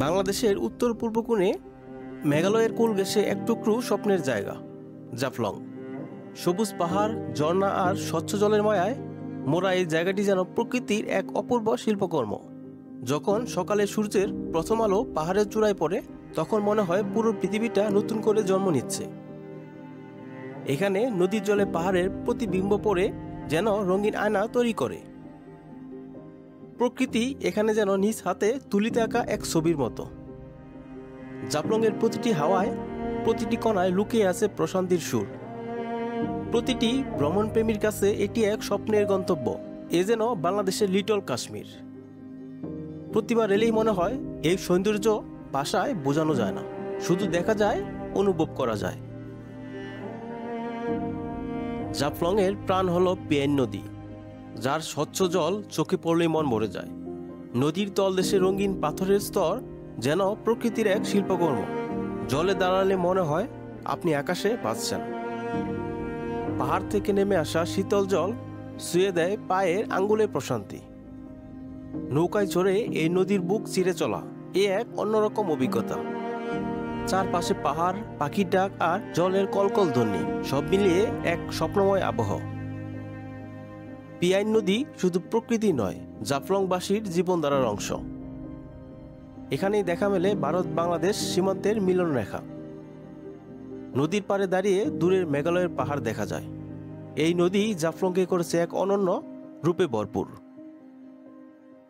বাংলাদেশের উত্তর পূর্ব কোণে মেঘালয়ের কোল ঘেঁষে এক টুকরো স্বপ্নের জায়গা জাফলং। সবুজ পাহাড়, ঝর্ণা আর স্বচ্ছ জলের মায়ায় মোরা এই জায়গাটি যেন প্রকৃতির এক অপূর্ব শিল্পকর্ম। যখন সকালে সূর্যের প্রথম আলো পাহাড়ের চূড়ায় পড়ে, তখন মনে হয় পুরো পৃথিবীটা নতুন করে জন্ম নিচ্ছে। এখানে নদীর জলে পাহাড়ের প্রতিবিম্ব পড়ে যেন রঙিন আয়না তৈরি করে। প্রকৃতি এখানে যেন নিজ হাতে তুলিতে আঁকা এক ছবির মতো। জাফলংয়ের প্রতিটি হাওয়ায়, প্রতিটি কণায় লুকিয়ে আছে প্রশান্তির সুর। প্রতিটি ভ্রমণপ্রেমীর কাছে এটি এক স্বপ্নের গন্তব্য। এ যেন বাংলাদেশের লিটল কাশ্মীর। প্রতিবার এলেই মনে হয় এই সৌন্দর্য ভাষায় বোঝানো যায় না, শুধু দেখা যায়, অনুভব করা যায়। জাফলংয়ের প্রাণ হল পিয়াইন নদী, যার স্বচ্ছ জল চোখে পড়লেই মন ভরে যায়। নদীর তলদেশে রঙিন পাথরের স্তর যেন প্রকৃতির এক শিল্পকর্ম। জলে দাঁড়ালে মনে হয় আপনি আকাশে ভাসছেন। পাহাড় থেকে নেমে আসা শীতল জল ছুঁয়ে দেয় পায়ের আঙ্গুলের প্রশান্তি। নৌকায় চড়ে এই নদীর বুক চিরে চলা এ এক অন্যরকম অভিজ্ঞতা। চারপাশে পাহাড়, পাখির ডাক আর জলের কলকল ধ্বনি, সব মিলিয়ে এক স্বপ্নময় আবহ। পিয়াইন নদী শুধু প্রকৃতি নয়, জাফলংবাসীর জীবনধারার অংশ। এখানেই দেখা মেলে ভারত বাংলাদেশ সীমান্তের মিলন রেখা। নদীর পাড়ে দাঁড়িয়ে দূরের মেঘালয়ের পাহাড় দেখা যায়। এই নদী জাফলংকে করেছে এক অনন্য রূপে ভরপুর।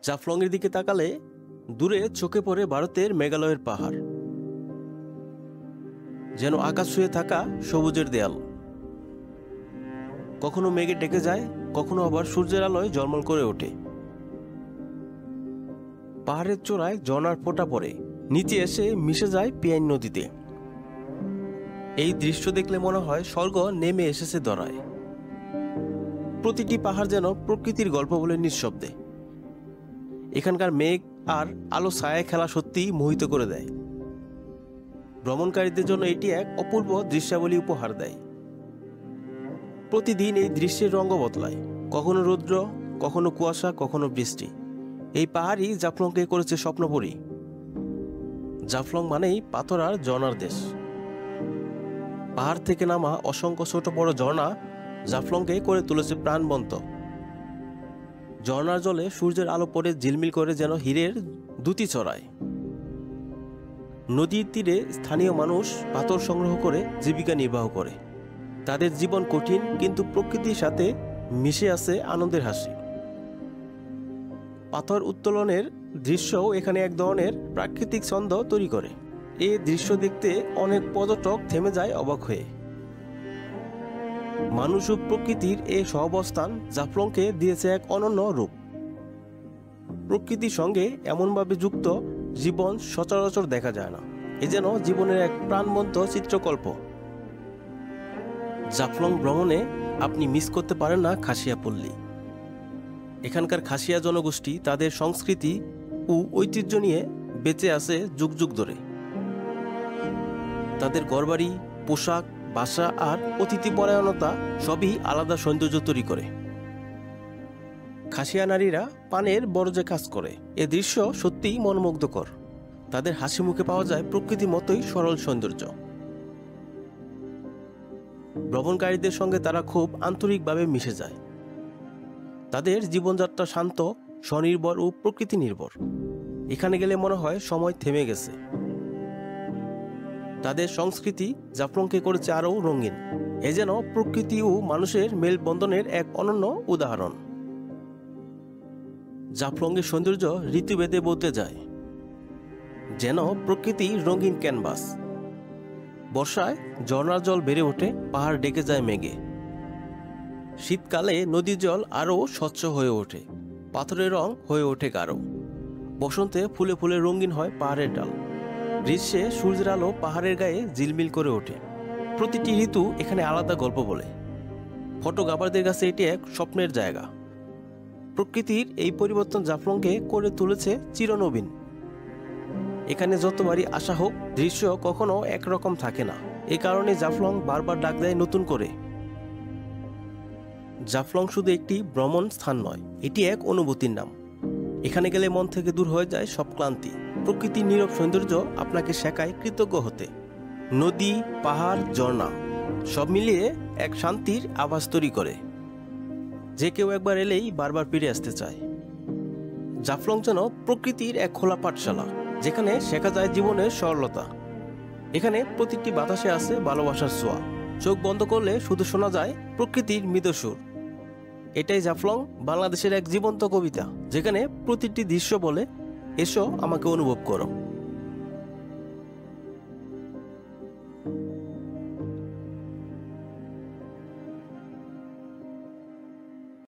জাফলংয়ের দিকে তাকালে দূরে চোখে পড়ে ভারতের মেঘালয়ের পাহাড়, যেন আকাশ ছুঁয়ে থাকা সবুজের দেয়াল। কখনো মেঘে ডেকে যায়, কখনো আবার সূর্যের আলোয় ঝলমল করে ওঠে। পাহাড়ের চূড়ায় ঝর্ণার ফোঁটা পড়ে নিচে এসে মিশে যায় পিয়াইন নদীতে। এই দৃশ্য দেখলে মনে হয় স্বর্গ নেমে এসেছে ধরায়। প্রতিটি পাহাড় যেন প্রকৃতির গল্প বলে নিঃশব্দে। এখানকার মেঘ আর আলো ছায়ায় খেলা সত্যিই মোহিত করে দেয়। ভ্রমণকারীদের জন্য এটি এক অপূর্ব দৃশ্যাবলী উপহার দেয়। প্রতিদিন এই দৃশ্যের রঙ বদলায়, কখনো রৌদ্র, কখনো কুয়াশা, কখনো বৃষ্টি। এই পাহাড়ই জাফলংকে করেছে স্বপ্নপুরী। জাফলং মানেই পাথর আর ঝর্ণার দেশ। পাহাড় থেকে নামা অসংখ্য ছোট বড় ঝর্ণা জাফলংকে করে তুলেছে প্রাণবন্ত। ঝর্ণার জলে সূর্যের আলো পড়ে ঝিলমিল করে যেন হীরের দ্যুতি ছড়ায়। নদীর তীরে স্থানীয় মানুষ পাথর সংগ্রহ করে জীবিকা নির্বাহ করে। তাদের জীবন কঠিন, কিন্তু প্রকৃতির সাথে মিশে আছে আনন্দের হাসি। পাথর উত্তোলনের দৃশ্যও এখানে এক ধরনের প্রাকৃতিক ছন্দ তৈরি করে। এই দৃশ্য দেখতে অনেক পর্যটক থেমে যায় অবাক হয়ে। মানুষ ও প্রকৃতির এই সহাবস্থান জাফলংকে দিয়েছে এক অনন্য রূপ। প্রকৃতির সঙ্গে এমনভাবে যুক্ত জীবন সচরাচর দেখা যায় না। এ যেন জীবনের এক প্রাণবন্ত চিত্রকল্প। জাফলং ভ্রমণে আপনি মিস করতে পারেন না খাসিয়া পল্লী। এখানকার খাসিয়া জনগোষ্ঠী তাদের সংস্কৃতি ও ঐতিহ্য নিয়ে বেঁচে আছে যুগ যুগ ধরে। তাদের ঘরবাড়ি, পোশাক, ভাষা আর অতিথিপরায়ণতা সবই আলাদা সৌন্দর্য তৈরি করে। খাসিয়া নারীরা পানের বরজে কাজ করে। এ দৃশ্য সত্যিই মনোমুগ্ধকর। তাদের হাসি মুখে পাওয়া যায় প্রকৃতির মতোই সরল সৌন্দর্য। ভ্রমণকারীদের সঙ্গে তারা খুব আন্তরিকভাবে মিশে যায়। তাদের জীবনযাত্রা শান্ত, স্বনির্ভর ও প্রকৃতি নির্ভর। এখানে গেলে মনে হয় সময় থেমে গেছে। তাদের সংস্কৃতি জাফলংকে করেছে আরও রঙিন। এ যেন প্রকৃতি ও মানুষের মেলবন্ধনের এক অনন্য উদাহরণ। জাফলংয়ের সৌন্দর্য ঋতুভেদে বদলে যায়, যেন প্রকৃতি রঙিন ক্যানভাস। বর্ষায় ঝর্ণার জল বেড়ে ওঠে, পাহাড় ডেকে যায় মেঘে। শীতকালে নদীর জল আরও স্বচ্ছ হয়ে ওঠে, পাথরের রং হয়ে ওঠে গাঢ়। বসন্তে ফুলে ফুলে রঙিন হয় পাহাড়ের ডাল। গ্রীষ্মে সূর্যের আলো পাহাড়ের গায়ে ঝিলমিল করে ওঠে। প্রতিটি ঋতু এখানে আলাদা গল্প বলে। ফটোগ্রাফারদের কাছে এটি এক স্বপ্নের জায়গা। প্রকৃতির এই পরিবর্তন জাফলংকে করে তুলেছে চিরনবীন। এখানে যতবারই আসা হোক, দৃশ্য কখনো একরকম থাকে না। এ কারণে জাফলং বারবার ডাক দেয় নতুন করে। জাফলং শুধু একটি ভ্রমণ স্থান নয়, এটি এক অনুভূতির নাম। এখানে গেলে মন থেকে দূর হয়ে যায় সব ক্লান্তি। প্রকৃতির নীরব সৌন্দর্য আপনাকে শেখায় কৃতজ্ঞ হতে। নদী, পাহাড়, ঝর্ণা সব মিলিয়ে এক শান্তির আভাস তৈরি করে, যে কেউ একবার এলেই বারবার ফিরে আসতে চায়। জাফলং যেন প্রকৃতির এক খোলা পাঠশালা, যেখানে শেখা যায় জীবনের সরলতা। এখানে প্রতিটি বাতাসে আছে ভালোবাসার ছোঁয়া। চোখ বন্ধ করলে শুধু শোনা যায় প্রকৃতির মৃদু সুর। এটাই জাফলং, বাংলাদেশের এক জীবন্ত কবিতা, যেখানে প্রতিটি দৃশ্য বলে, এসো আমাকে অনুভব করো।